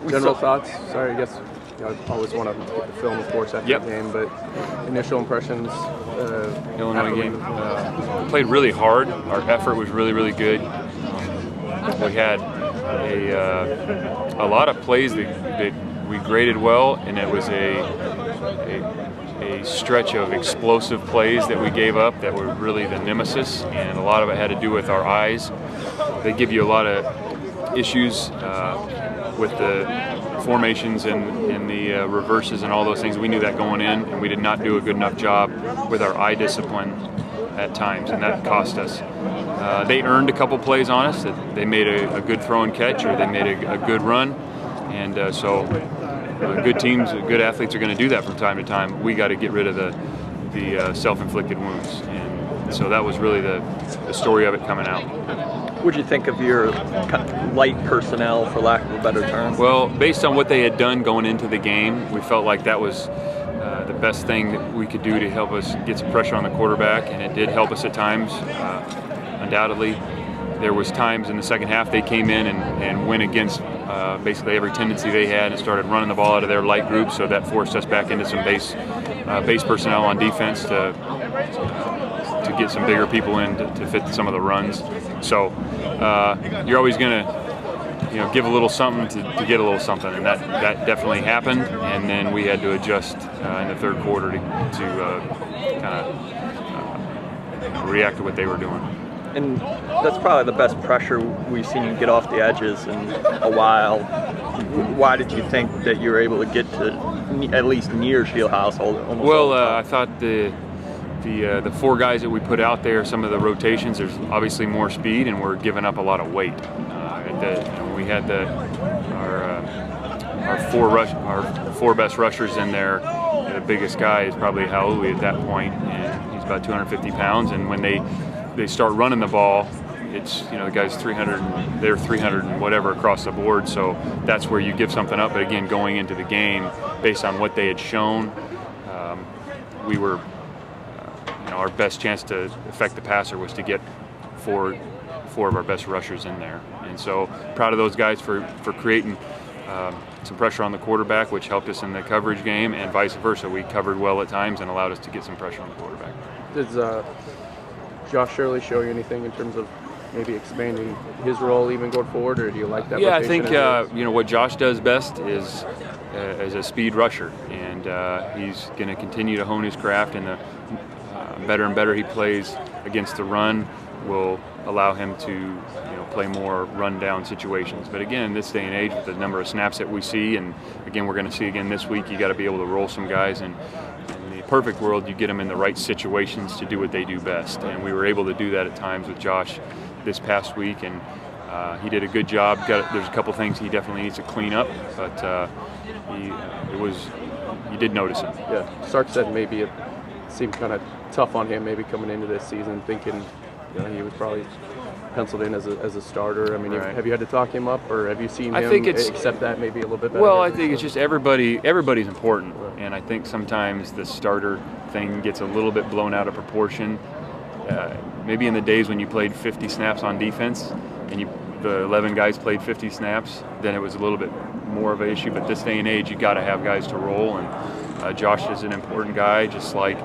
General thoughts? Sorry, I guess I always want to get the film, of course, after the game, but initial impressions. Illinois game played really hard. Our effort was really, really good. We had a lot of plays that we graded well, and it was a stretch of explosive plays that we gave up that were really the nemesis, and a lot of it had to do with our eyes. They give you a lot of issues with the formations and the reverses and all those things. We knew that going in, and we did not do a good enough job with our eye discipline at times, and that cost us. They earned a couple plays on us. That they made a good throw and catch, or they made a good run, and so good teams, good athletes are going to do that from time to time. We got to get rid of the self-inflicted wounds, and so that was really the story of it coming out. What did you think of your kind of light personnel, for lack of a better term? Well, based on what they had done going into the game, we felt like that was the best thing that we could do to help us get some pressure on the quarterback, and it did help us at times, undoubtedly. There was times in the second half they came in and went against basically every tendency they had and started running the ball out of their light group, so that forced us back into some base personnel on defense to get some bigger people in to fit some of the runs. So you're always going to give a little something to get a little something, and that definitely happened, and then we had to adjust in the third quarter to kind of react to what they were doing. And that's probably the best pressure we've seen you get off the edges in a while. Why did you think that you were able to get to at least near Fieldhouse? Well, I thought the four guys that we put out there, some of the rotations, there's obviously more speed, and we're giving up a lot of weight. We had our four best rushers in there. The biggest guy is probably Howley at that point, and he's about 250 pounds. And when they start running the ball, it's the guy's 300, they're 300 and whatever across the board. So that's where you give something up. But again, going into the game, based on what they had shown, we were. Our best chance to affect the passer was to get four of our best rushers in there, and so proud of those guys for creating some pressure on the quarterback, which helped us in the coverage game, and vice versa. We covered well at times and allowed us to get some pressure on the quarterback. Does Josh Shirley show you anything in terms of maybe expanding his role even going forward, or do you like that? Yeah, I think what Josh does best is as a speed rusher, and he's going to continue to hone his craft, and the better and better he plays against the run will allow him to play more run-down situations. But again, in this day and age, with the number of snaps that we see, and again we're going to see again this week, you got to be able to roll some guys, and in the perfect world you get them in the right situations to do what they do best, and we were able to do that at times with Josh this past week, and he did a good job. There's a couple things he definitely needs to clean up, but you did notice it. Yeah, Sark said maybe it seemed kind of tough on him maybe coming into this season, thinking he was probably penciled in as a starter. I mean, right. Have you had to talk him up, or have you seen him accept that maybe a little bit better? Well, I think it's just everybody's important, and I think sometimes the starter thing gets a little bit blown out of proportion. Maybe in the days when you played 50 snaps on defense and the 11 guys played 50 snaps, then it was a little bit more of an issue. But this day and age, you got to have guys to roll, and Josh is an important guy, just like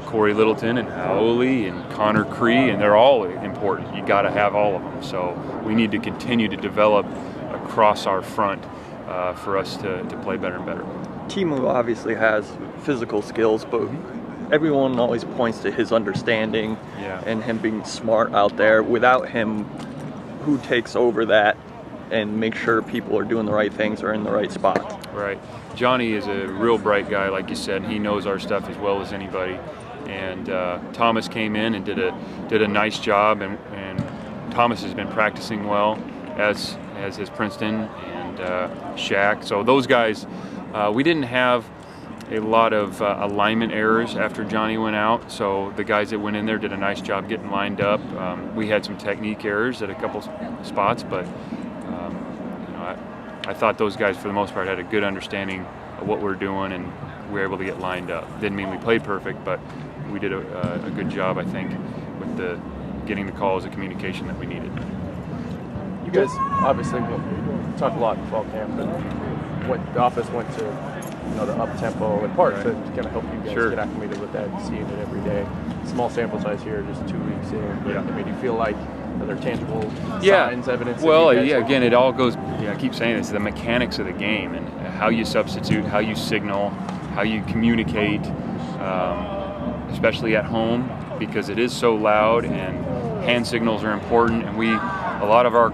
Corey Littleton and Howley and Connor Cree, and they're all important. You got to have all of them. So we need to continue to develop across our front for us to play better and better. Timu obviously has physical skills, but everyone always points to his understanding and him being smart out there. Without him, who takes over that and make sure people are doing the right things or in the right spot? Right. Johnny is a real bright guy, like you said. He knows our stuff as well as anybody. And Thomas came in and did a nice job, and Thomas has been practicing well, as has Princeton and Shaq. So those guys, we didn't have a lot of alignment errors after Johnny went out. So the guys that went in there did a nice job getting lined up. We had some technique errors at a couple spots, but I thought those guys, for the most part, had a good understanding of what we're doing, and we were able to get lined up. Didn't mean we played perfect, but we did a good job, I think, with getting the calls, the communication that we needed. You guys obviously talk a lot in fall camp, and the offense went to the up tempo in part to kind of help you guys get acclimated with that, seeing it every day. Small sample size here, just 2 weeks in. But, I mean, you feel like are there tangible signs, evidence? Well, again, it all goes. I keep saying this: the mechanics of the game and how you substitute, how you signal, how you communicate, especially at home, because it is so loud and hand signals are important, and a lot of our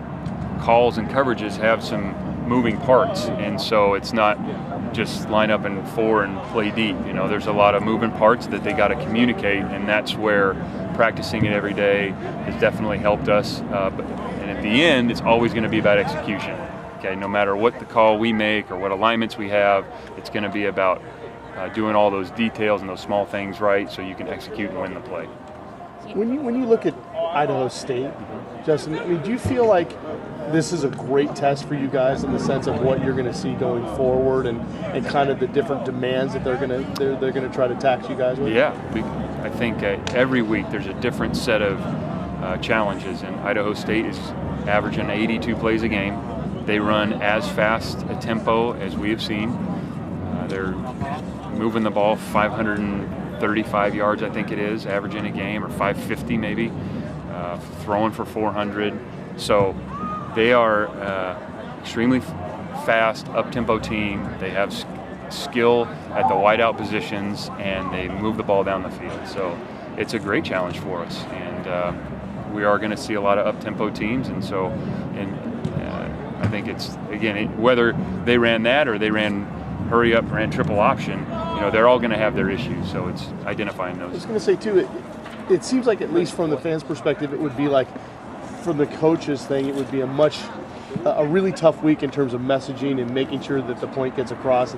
calls and coverages have some moving parts, and so it's not just line up in 4 and play deep. There's a lot of moving parts that they got to communicate, and that's where practicing it every day has definitely helped us. And at the end, it's always going to be about execution. Okay, no matter what the call we make or what alignments we have, it's going to be about doing all those details and those small things right, so you can execute and win the play. When you look at Idaho State, Justin, I mean, do you feel like this is a great test for you guys in the sense of what you're going to see going forward and kind of the different demands that they're going to try to tax you guys with? Yeah, I think every week there's a different set of challenges, and Idaho State is averaging 82 plays a game. They run as fast a tempo as we have seen. They're moving the ball 535 yards, I think it is, averaging a game, or 550 maybe, throwing for 400. So they are extremely fast, up-tempo team. They have skill at the wideout positions, and they move the ball down the field. So it's a great challenge for us, and we are going to see a lot of up-tempo teams. And so, I think it's, again, whether they ran that or they ran hurry up, ran triple option, they're all going to have their issues. So it's identifying those. I was going to say too, it seems like, at least from the fans' perspective, it would be like, from the coaches thing, it would be a really tough week in terms of messaging and making sure that the point gets across.